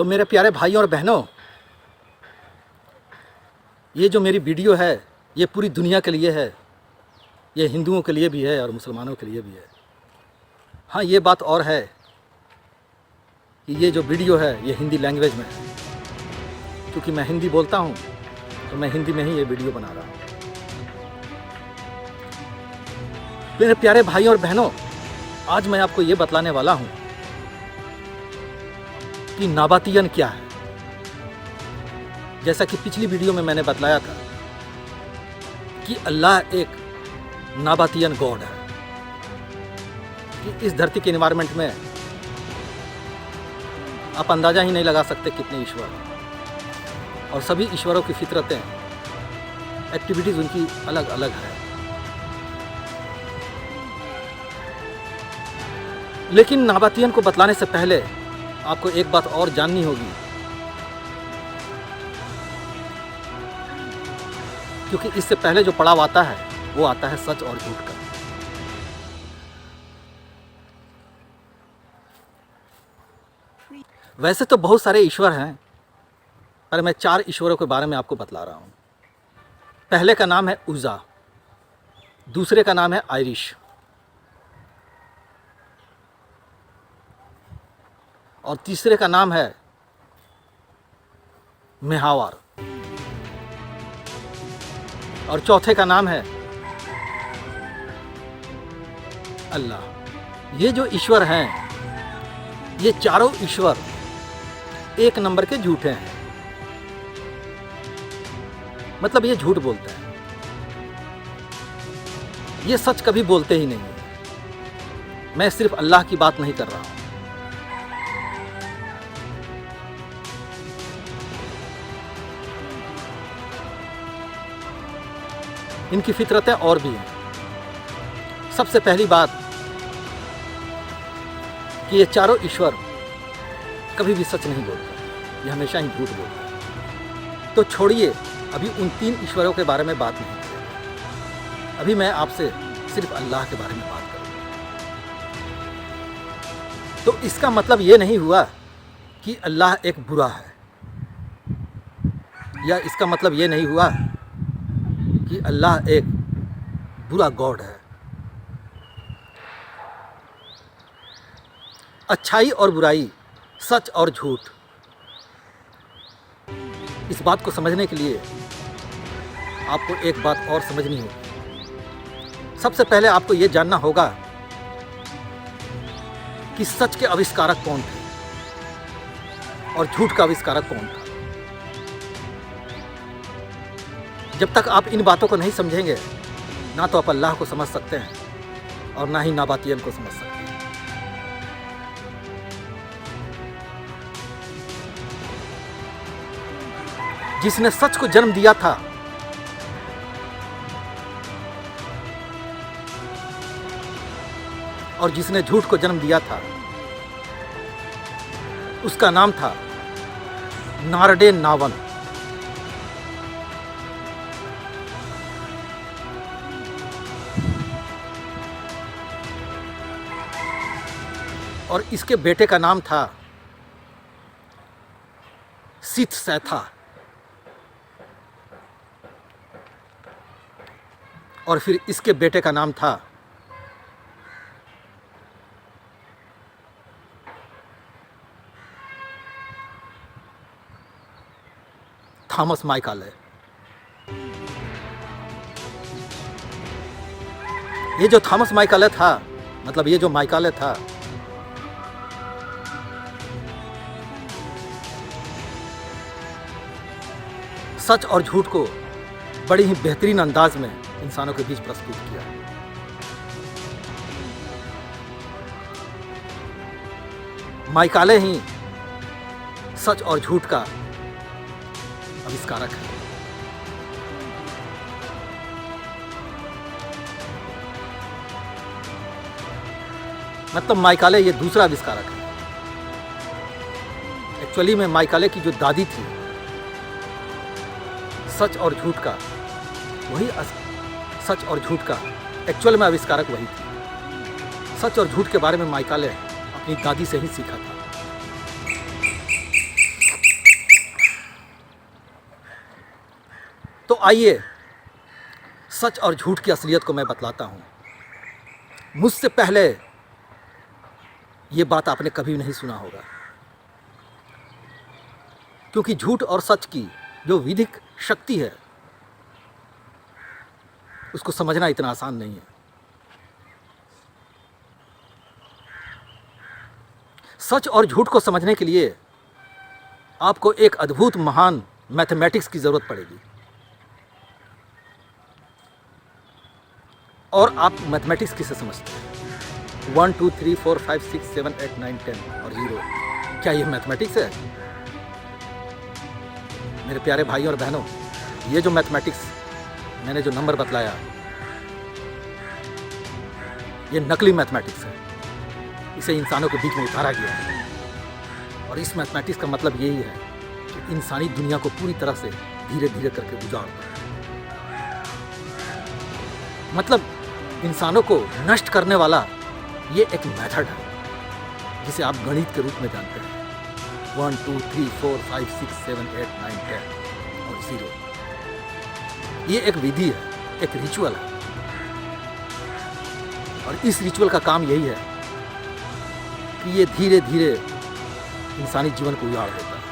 तो मेरे प्यारे भाइयों और बहनों, ये जो मेरी वीडियो है ये पूरी दुनिया के लिए है। ये हिंदुओं के लिए भी है और मुसलमानों के लिए भी है। हाँ, ये बात और है कि ये जो वीडियो है ये हिंदी लैंग्वेज में है। क्योंकि मैं हिंदी बोलता हूँ तो मैं हिंदी में ही ये वीडियो बना रहा हूँ। मेरे प्यारे भाइयों और बहनों, आज मैं आपको ये बतलाने वाला हूँ कि नाबातियन क्या है। जैसा कि पिछली वीडियो में मैंने बतलाया था कि अल्लाह एक नाबातियन गॉड है, कि इस धरती के एनवायरनमेंट में आप अंदाज़ा ही नहीं लगा सकते कितने ईश्वर हैं। और सभी ईश्वरों की फितरतें, एक्टिविटीज़ उनकी अलग अलग है। लेकिन नाबातियन को बतलाने से पहले आपको एक बात और जाननी होगी, क्योंकि इससे पहले जो पड़ाव आता है वो आता है सच और झूठ का। वैसे तो बहुत सारे ईश्वर हैं, पर मैं 4 ईश्वरों के बारे में आपको बतला रहा हूँ। पहले का नाम है उज़्ज़ा, दूसरे का नाम है आयरिश, और तीसरे का नाम है मेहावार, और चौथे का नाम है अल्लाह। ये जो ईश्वर हैं, ये चारों ईश्वर एक नंबर के झूठे हैं। मतलब ये झूठ बोलते हैं, ये सच कभी बोलते ही नहीं है। मैं सिर्फ अल्लाह की बात नहीं कर रहा हूं। इनकी फितरतें और भी हैं। सबसे पहली बात कि ये चारों ईश्वर कभी भी सच नहीं बोलते, ये हमेशा ही झूठ बोलते हैं। तो छोड़िए, अभी उन 3 ईश्वरों के बारे में बात नहीं करेंगे। अभी मैं आपसे सिर्फ अल्लाह के बारे में बात करूँगा। तो इसका मतलब ये नहीं हुआ कि अल्लाह एक बुरा है, या इसका मतलब ये नहीं हुआ कि अल्लाह एक बुरा गॉड है। अच्छाई और बुराई, सच और झूठ, इस बात को समझने के लिए आपको एक बात और समझनी होगी। सबसे पहले आपको यह जानना होगा कि सच के आविष्कारक कौन थे और झूठ का आविष्कारक कौन था। जब तक आप इन बातों को नहीं समझेंगे, ना तो आप अल्लाह को समझ सकते हैं और ना ही नाबातियन को समझ सकते हैं। जिसने सच को जन्म दिया था, और जिसने झूठ को जन्म दिया था, उसका नाम था नारडे नावन। और इसके बेटे का नाम था सिथ सैथा, और फिर इसके बेटे का नाम था थॉमस माइकाले। ये जो थॉमस माइकाले था, मतलब ये जो माइकाले था, सच और झूठ को बड़ी ही बेहतरीन अंदाज में इंसानों के बीच प्रस्तुत किया। माइकाले ही सच और झूठ का आविष्कारक है। मतलब माइकाले ये दूसरा आविष्कारक है। एक्चुअली में माइकाले की जो दादी थी, सच और झूठ का वही सच और झूठ का एक्चुअल में आविष्कारक वही थी। सच और झूठ के बारे में माइकाले अपनी दादी से ही सीखा था। आइए सच और झूठ की असलियत को मैं बतलाता हूँ। मुझसे पहले ये बात आपने कभी नहीं सुना होगा, क्योंकि झूठ और सच की जो विधिक शक्ति है उसको समझना इतना आसान नहीं है। सच और झूठ को समझने के लिए आपको एक अद्भुत महान मैथमेटिक्स की ज़रूरत पड़ेगी। और आप मैथमेटिक्स किसे समझते हैं? 1 2 3 4 5 6 7 8 9 10 और 0, क्या ये मैथमेटिक्स है? मेरे प्यारे भाइयों और बहनों, ये जो मैथमेटिक्स मैंने जो नंबर बतलाया, ये नकली मैथमेटिक्स है। इसे इंसानों के बीच में उतारा गया है। और इस मैथमेटिक्स का मतलब यही है कि इंसानी दुनिया को पूरी तरह से धीरे धीरे करके उजाड़ दो। मतलब इंसानों को नष्ट करने वाला ये एक मेथड है जिसे आप गणित के रूप में जानते हैं। 1 2 3 4 5 6 7 8 9 10 और 0। ये एक विधि है, एक रिचुअल है। और इस रिचुअल का काम यही है कि ये धीरे धीरे इंसानी जीवन को उजाड़ देता है।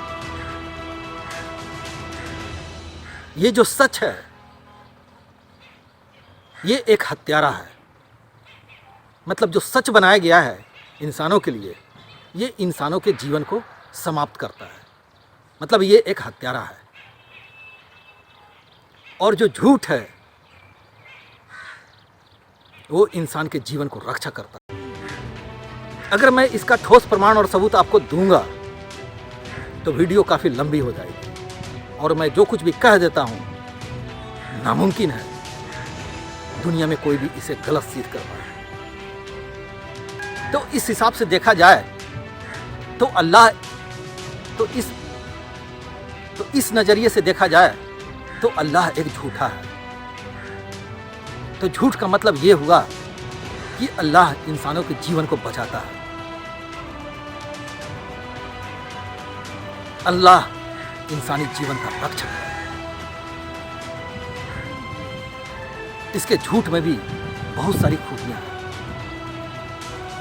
ये जो सच है ये एक हत्यारा है। मतलब जो सच बनाया गया है इंसानों के लिए, ये इंसानों के जीवन को समाप्त करता है। मतलब ये एक हत्यारा है। और जो झूठ है वो इंसान के जीवन को रक्षा करता है। अगर मैं इसका ठोस प्रमाण और सबूत आपको दूंगा तो वीडियो काफ़ी लंबी हो जाएगी। और मैं जो कुछ भी कह देता हूँ नामुमकिन है दुनिया में कोई भी इसे गलत सिद्ध कर पाए। तो इस हिसाब से देखा जाए तो अल्लाह, तो इस नज़रिए से देखा जाए तो अल्लाह एक झूठा है। तो झूठ का मतलब ये हुआ कि अल्लाह इंसानों के जीवन को बचाता है। अल्लाह इंसानी जीवन का रक्षक है। इसके झूठ में भी बहुत सारी खूबियां हैं।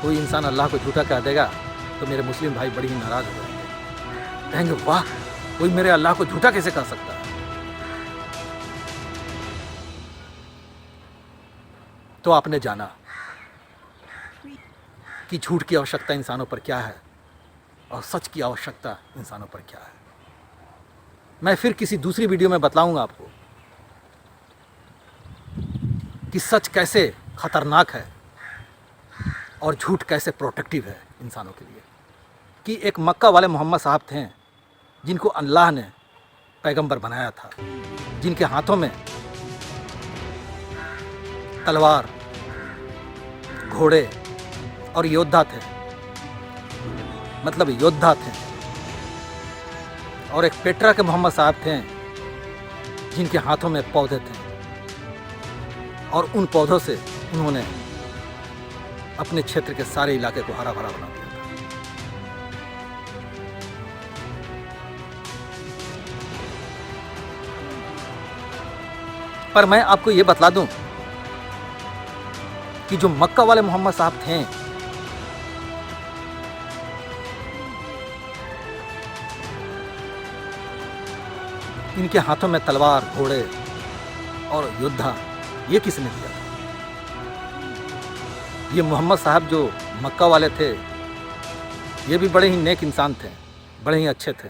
कोई इंसान अल्लाह को झूठा कह देगा तो मेरे मुस्लिम भाई बड़ी ही नाराज हो जाएंगे, कहेंगे वाह, कोई मेरे अल्लाह को झूठा कैसे कह सकता है। तो आपने जाना कि झूठ की आवश्यकता इंसानों पर क्या है और सच की आवश्यकता इंसानों पर क्या है। मैं फिर किसी दूसरी वीडियो में बतलाऊंगा आपको कि सच कैसे खतरनाक है और झूठ कैसे प्रोटेक्टिव है इंसानों के लिए। कि एक मक्का वाले मोहम्मद साहब थे जिनको अल्लाह ने पैगंबर बनाया था, जिनके हाथों में तलवार, घोड़े और योद्धा थे। मतलब योद्धा थे। और एक पेट्रा के मोहम्मद साहब थे जिनके हाथों में पौधे थे और उन पौधों से उन्होंने अपने क्षेत्र के सारे इलाके को हरा भरा बना दिया था। पर मैं आपको ये बतला दूं कि जो मक्का वाले मोहम्मद साहब थे इनके हाथों में तलवार, घोड़े और योद्धा ये किसने दिया था? ये मोहम्मद साहब जो मक्का वाले थे ये भी बड़े ही नेक इंसान थे, बड़े ही अच्छे थे।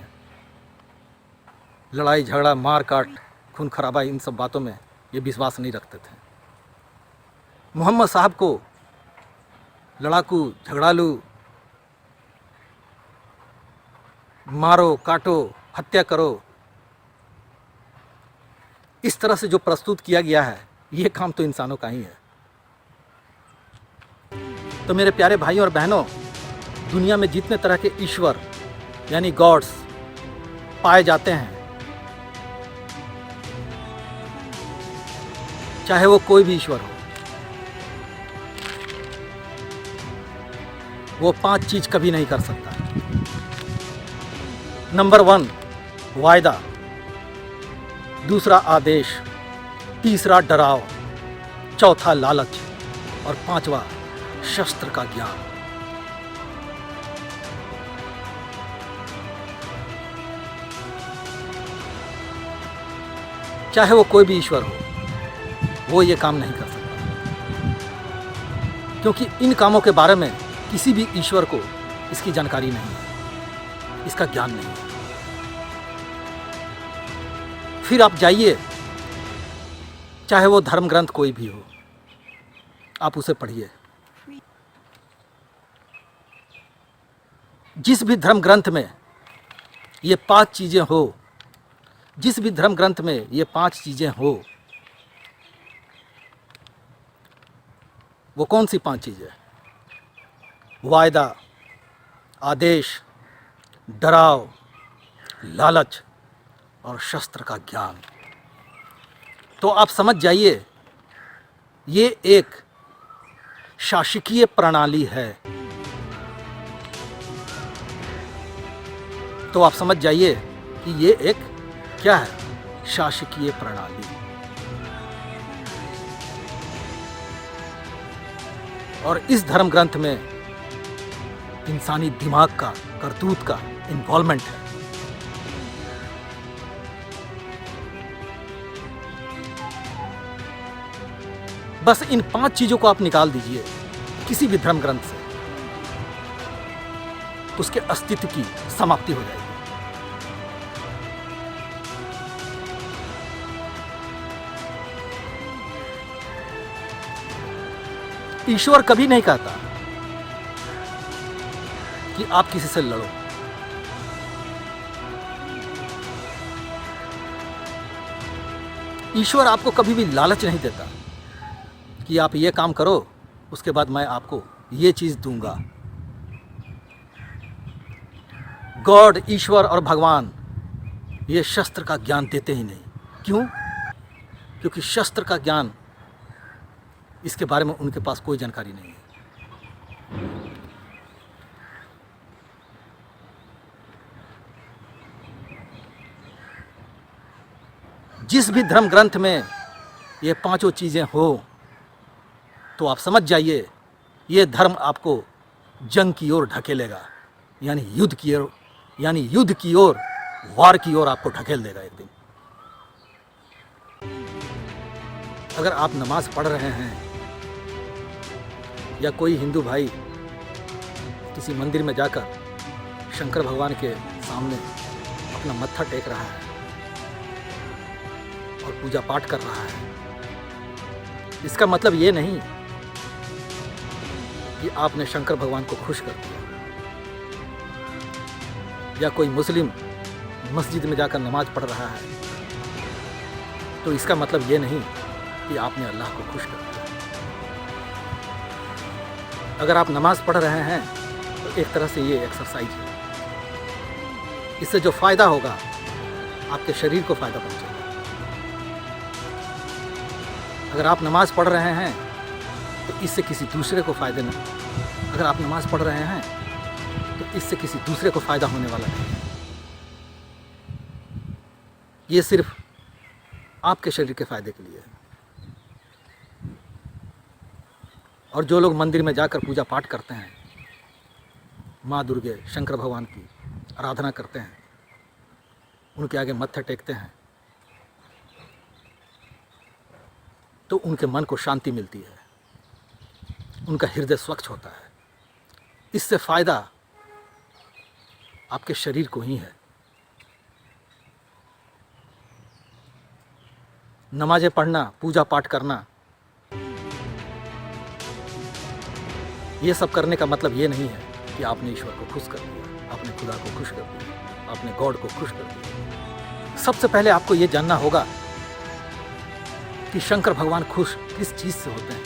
लड़ाई झगड़ा, मार काट, खून खराबा, इन सब बातों में ये विश्वास नहीं रखते थे। मोहम्मद साहब को लड़ाकू, झगड़ालू, मारो काटो, हत्या करो, इस तरह से जो प्रस्तुत किया गया है ये काम तो इंसानों का ही है। तो मेरे प्यारे भाइयों और बहनों, दुनिया में जितने तरह के ईश्वर यानी गॉड्स पाए जाते हैं, चाहे वो कोई भी ईश्वर हो, वो 5 चीज कभी नहीं कर सकता। नंबर 1 वायदा, दूसरा आदेश, तीसरा डराव, चौथा लालच और पांचवा शस्त्र का ज्ञान। चाहे वो कोई भी ईश्वर हो, वो ये काम नहीं कर सकता, क्योंकि इन कामों के बारे में किसी भी ईश्वर को इसकी जानकारी नहीं है, इसका ज्ञान नहीं है। फिर आप जाइए, चाहे वो धर्म ग्रंथ कोई भी हो, आप उसे पढ़िए। जिस भी धर्म ग्रंथ में ये 5 चीजें हो, जिस भी धर्म ग्रंथ में ये 5 चीजें हो, वो कौन सी 5 चीजें? वायदा, आदेश, डराव, लालच और शस्त्र का ज्ञान। तो आप समझ जाइए, ये एक शासकीय प्रणाली है। तो आप समझ जाइए कि ये एक क्या है? शासकीय प्रणाली। और इस धर्म ग्रंथ में इंसानी दिमाग का, करतूत का इन्वॉल्वमेंट है। बस इन 5 चीजों को आप निकाल दीजिए किसी भी धर्म ग्रंथ से, उसके अस्तित्व की समाप्ति हो जाएगी। ईश्वर कभी नहीं कहता कि आप किसी से लड़ो। ईश्वर आपको कभी भी लालच नहीं देता कि आप ये काम करो, उसके बाद मैं आपको ये चीज दूंगा। गॉड, ईश्वर और भगवान ये शस्त्र का ज्ञान देते ही नहीं। क्यों? क्योंकि शस्त्र का ज्ञान, इसके बारे में उनके पास कोई जानकारी नहीं है। जिस भी धर्म ग्रंथ में ये 5 चीजें हो, तो आप समझ जाइए ये धर्म आपको जंग की ओर ढकेलेगा, यानी युद्ध की ओर, वार की ओर आपको ढकेल देगा एक दिन। अगर आप नमाज पढ़ रहे हैं या कोई हिंदू भाई किसी मंदिर में जाकर शंकर भगवान के सामने अपना मत्था टेक रहा है और पूजा पाठ कर रहा है, इसका मतलब ये नहीं कि आपने शंकर भगवान को खुश कर दिया। या कोई मुस्लिम मस्जिद में जाकर नमाज पढ़ रहा है, तो इसका मतलब ये नहीं कि आपने अल्लाह को खुश कर दिया। अगर आप नमाज पढ़ रहे हैं तो एक तरह से ये एक्सरसाइज है। इससे जो फायदा होगा, आपके शरीर को फायदा पहुंचेगा। अगर आप नमाज पढ़ रहे हैं तो इससे किसी दूसरे को फायदा नहीं। अगर आप नमाज पढ़ रहे हैं तो इससे किसी दूसरे को फायदा होने वाला नहीं है। ये सिर्फ आपके शरीर के फायदे के लिए है। और जो लोग मंदिर में जाकर पूजा पाठ करते हैं, माँ दुर्गे, शंकर भगवान की आराधना करते हैं, उनके आगे मत्था टेकते हैं, तो उनके मन को शांति मिलती है, उनका हृदय स्वच्छ होता है। इससे फायदा आपके शरीर को ही है। नमाजें पढ़ना, पूजा पाठ करना, ये सब करने का मतलब ये नहीं है कि आपने ईश्वर को खुश कर दिया, आपने खुदा को खुश कर दिया, आपने गॉड को खुश कर दिया। सबसे पहले आपको ये जानना होगा कि शंकर भगवान खुश किस चीज से होते हैं,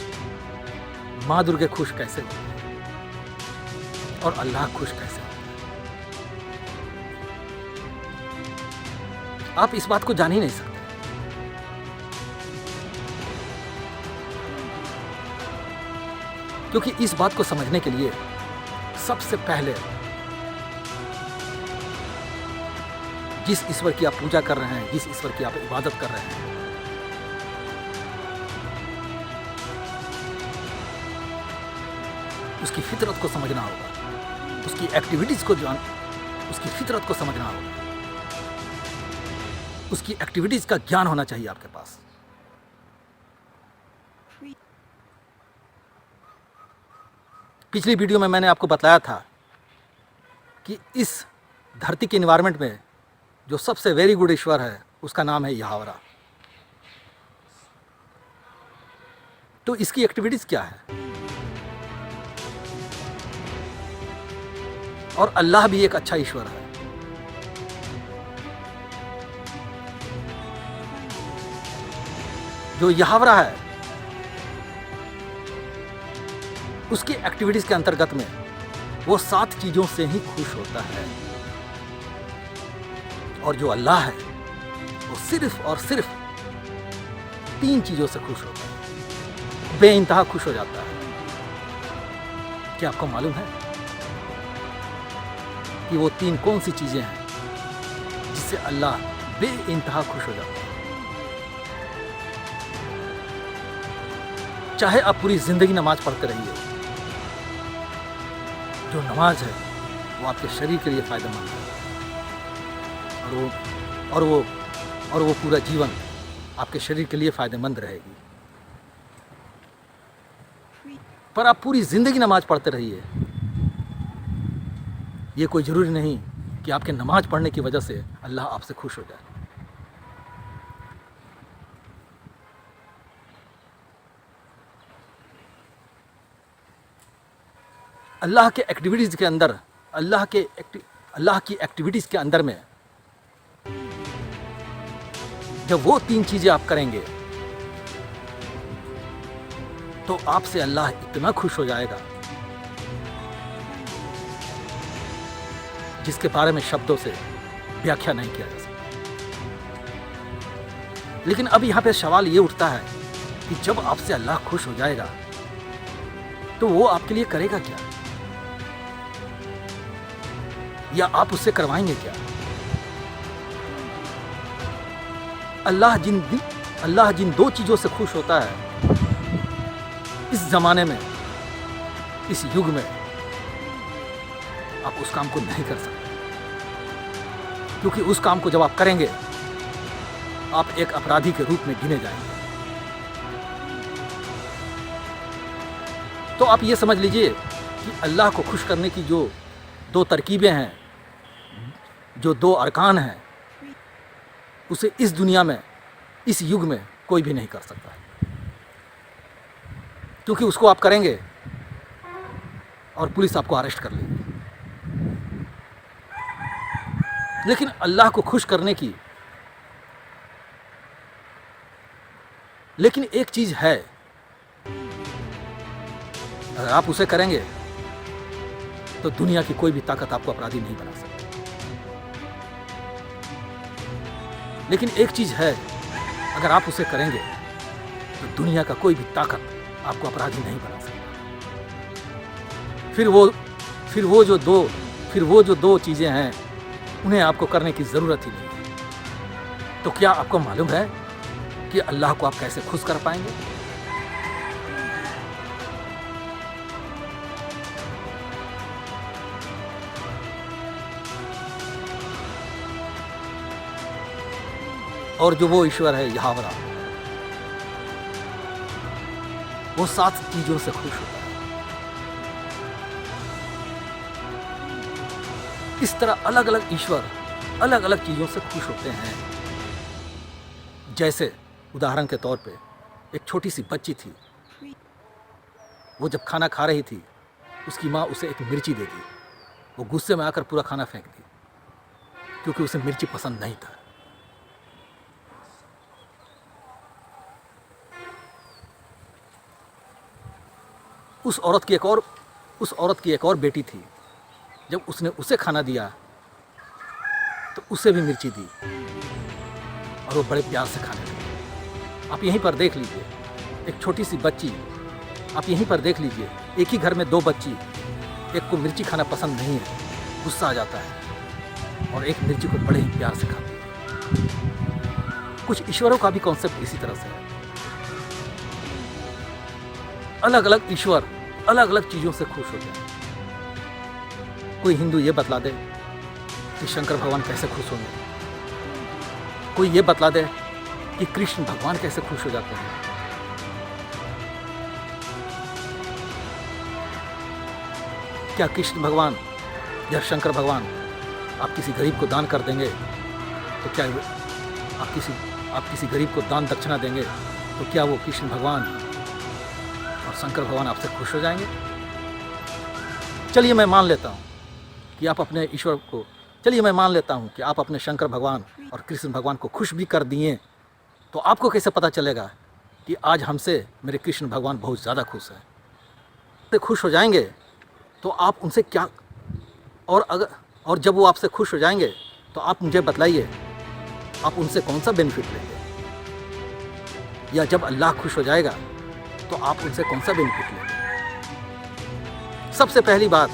माँ दुर्गे खुश कैसे होते हैं और अल्लाह खुश कैसे होते हैं। आप इस बात को जान ही नहीं सकते। क्योंकि इस बात को समझने के लिए सबसे पहले जिस ईश्वर की आप पूजा कर रहे हैं, जिस ईश्वर की आप इबादत कर रहे हैं, उसकी फितरत को समझना होगा, उसकी एक्टिविटीज़ को उसकी फितरत को समझना होगा, उसकी एक्टिविटीज़ का ज्ञान होना चाहिए आपके पास। पिछली वीडियो में मैंने आपको बताया था कि इस धरती के एनवायरनमेंट में जो सबसे वेरी गुड ईश्वर है उसका नाम है यहावरा। तो इसकी एक्टिविटीज़ क्या है? और अल्लाह भी एक अच्छा ईश्वर है। जो यहावरा है उसकी एक्टिविटीज के अंतर्गत में वो 7 चीजों से ही खुश होता है, और जो अल्लाह है वो सिर्फ और सिर्फ 3 चीजों से खुश होता है, बेइंतहा खुश हो जाता है। क्या आपको मालूम है कि वो 3 कौन सी चीजें हैं जिससे अल्लाह बेइंतहा खुश हो जाता है? चाहे आप पूरी जिंदगी नमाज पढ़ते रहिए, जो नमाज है वो आपके शरीर के लिए फायदेमंद है, और वो पूरा जीवन आपके शरीर के लिए फायदेमंद रहेगी। पर आप पूरी जिंदगी नमाज पढ़ते रहिए, ये कोई ज़रूरी नहीं कि आपके नमाज पढ़ने की वजह से अल्लाह आपसे खुश हो जाए। अल्लाह के एक्टिविटीज़ के अंदर, अल्लाह की एक्टिविटीज़ के अंदर में जब वो 3 चीज़ें आप करेंगे तो आपसे अल्लाह इतना खुश हो जाएगा जिसके बारे में शब्दों से व्याख्या नहीं किया जा सकता। लेकिन अब यहाँ पे सवाल ये उठता है कि जब आपसे अल्लाह खुश हो जाएगा तो वो आपके लिए करेगा क्या, या आप उससे करवाएंगे क्या? अल्लाह जिन 2 चीज़ों से खुश होता है इस ज़माने में, इस युग में, आप उस काम को नहीं कर सकते, क्योंकि उस काम को जब आप करेंगे आप एक अपराधी के रूप में गिने जाएंगे। तो आप ये समझ लीजिए कि अल्लाह को खुश करने की जो 2 तरकीबें हैं, जो 2 अरकान हैं, उसे इस दुनिया में, इस युग में कोई भी नहीं कर सकता, क्योंकि उसको आप करेंगे और पुलिस आपको अरेस्ट कर लेगी। लेकिन अल्लाह को खुश करने की लेकिन एक चीज है, अगर आप उसे करेंगे तो दुनिया की कोई भी ताकत आपको अपराधी नहीं बना सकती। लेकिन एक चीज है, अगर आप उसे करेंगे तो दुनिया का कोई भी ताकत आपको अपराधी नहीं बना सकता। फिर वो जो दो चीजें हैं उन्हें आपको करने की जरूरत ही नहीं है। तो क्या आपको मालूम है कि अल्लाह को आप कैसे खुश कर पाएंगे? और जो वो ईश्वर है यहावरा, वो 7 चीजों से खुश होता है। इस तरह अलग अलग ईश्वर अलग अलग चीजों से खुश होते हैं। जैसे उदाहरण के तौर पे एक छोटी सी बच्ची थी, वो जब खाना खा रही थी उसकी माँ उसे एक मिर्ची दे दी। वो गुस्से में आकर पूरा खाना फेंक दी क्योंकि उसे मिर्ची पसंद नहीं था। उस औरत की एक और बेटी थी, जब उसने उसे खाना दिया तो उसे भी मिर्ची दी और वो बड़े प्यार से खाने लगी। आप यहीं पर देख लीजिए, एक छोटी सी बच्ची, आप यहीं पर देख लीजिए, एक ही घर में 2 बच्ची, एक को मिर्ची खाना पसंद नहीं है, गुस्सा आ जाता है, और एक मिर्ची को बड़े ही प्यार से खाते हैं। कुछ ईश्वरों का भी कॉन्सेप्ट इसी तरह से है। अलग अलग ईश्वर अलग अलग चीज़ों से खुश होते हैं। कोई हिंदू ये बतला दे कि शंकर भगवान कैसे खुश होंगे, कोई ये बतला दे कि कृष्ण भगवान कैसे खुश हो जाते हैं। क्या कृष्ण भगवान या शंकर भगवान आप किसी गरीब को दान कर देंगे तो क्या आप किसी गरीब को दान दक्षिणा देंगे तो क्या वो कृष्ण भगवान और शंकर भगवान आपसे खुश हो जाएंगे? चलिए मैं मान लेता हूँ कि आप अपने ईश्वर को चलिए मैं मान लेता हूँ कि आप अपने शंकर भगवान और कृष्ण भगवान को खुश भी कर दिए, तो आपको कैसे पता चलेगा कि आज हमसे मेरे कृष्ण भगवान बहुत ज़्यादा खुश हैं? तो खुश हो जाएंगे तो आप उनसे क्या और जब वो आपसे खुश हो जाएंगे तो आप मुझे बतलाइए आप उनसे कौन सा बेनिफिट लेंगे? या जब अल्लाह खुश हो जाएगा तो आप उनसे कौन सा बेनिफिट लेंगे? सबसे पहली बात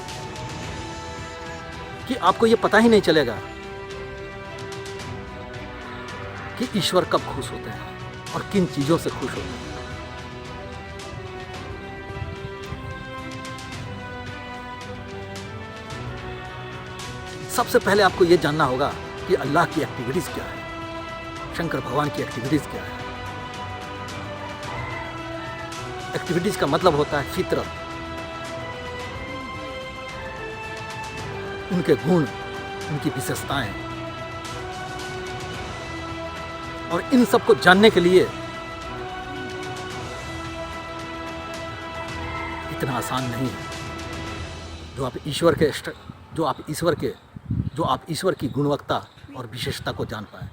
कि आपको ये पता ही नहीं चलेगा कि ईश्वर कब खुश होते हैं और किन चीज़ों से खुश होते हैं। सबसे पहले आपको ये जानना होगा कि अल्लाह की एक्टिविटीज़ क्या है, शंकर भगवान की एक्टिविटीज़ क्या है। एक्टिविटीज़ का मतलब होता है फितरत, उनके गुण, उनकी विशेषताएं। और इन सब को जानने के लिए इतना आसान नहीं है जो आप ईश्वर की गुणवत्ता और विशेषता को जान पाएं।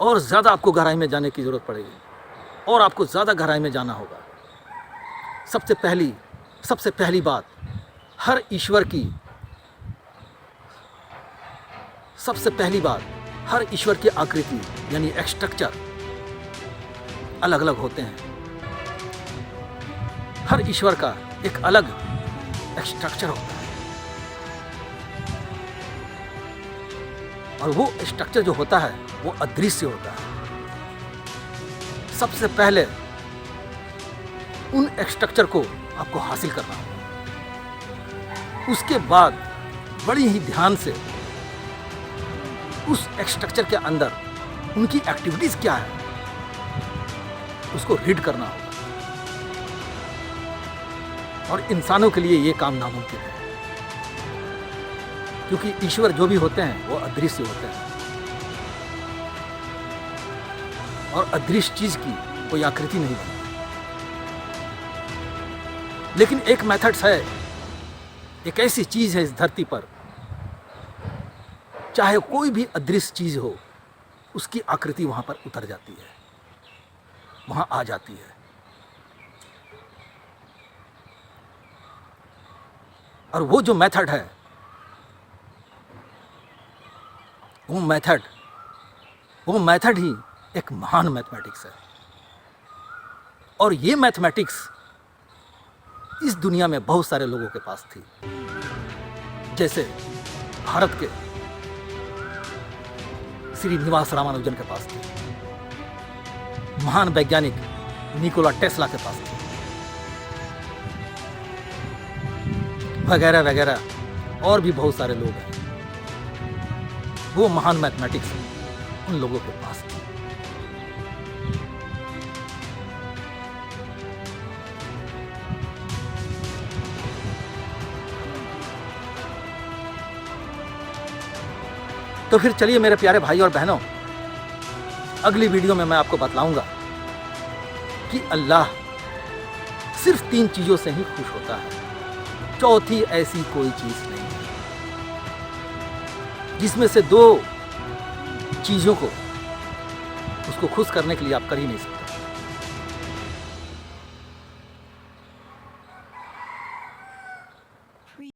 और ज़्यादा आपको गहराई में जाने की ज़रूरत पड़ेगी और आपको ज़्यादा गहराई में जाना होगा। सबसे पहली बात, हर ईश्वर की आकृति यानी स्ट्रक्चर अलग अलग होते हैं। हर ईश्वर का एक अलग स्ट्रक्चर होता है और वो स्ट्रक्चर जो होता है वो अदृश्य होता है। सबसे पहले उन स्ट्रक्चर को आपको हासिल करना होगा। उसके बाद बड़ी ही ध्यान से उस स्ट्रक्चर के अंदर उनकी एक्टिविटीज क्या है उसको रीड करना होगा। और इंसानों के लिए ये काम नामुमकिन है क्योंकि ईश्वर जो भी होते हैं वो अदृश्य होते हैं और अदृश्य चीज की कोई आकृति नहीं बनती। लेकिन एक मेथड्स है, एक ऐसी चीज है इस धरती पर, चाहे कोई भी अदृश्य चीज हो उसकी आकृति वहां पर उतर जाती है, वहां आ जाती है। और वो जो मेथड है वो मेथड ही एक महान मैथमेटिक्स है। और ये मैथमेटिक्स इस दुनिया में बहुत सारे लोगों के पास थी। जैसे भारत के श्रीनिवास रामानुजन के पास थी, महान वैज्ञानिक निकोला टेस्ला के पास थी, वगैरह वगैरह और भी बहुत सारे लोग हैं। वो महान मैथमेटिक्स उन लोगों के पास थी। तो फिर चलिए मेरे प्यारे भाई और बहनों, अगली वीडियो में मैं आपको बतलाऊंगा कि अल्लाह सिर्फ 3 चीजों से ही खुश होता है, चौथी ऐसी कोई चीज नहीं है, जिसमें से 2 चीजों को उसको खुश करने के लिए आप कर ही नहीं सकते।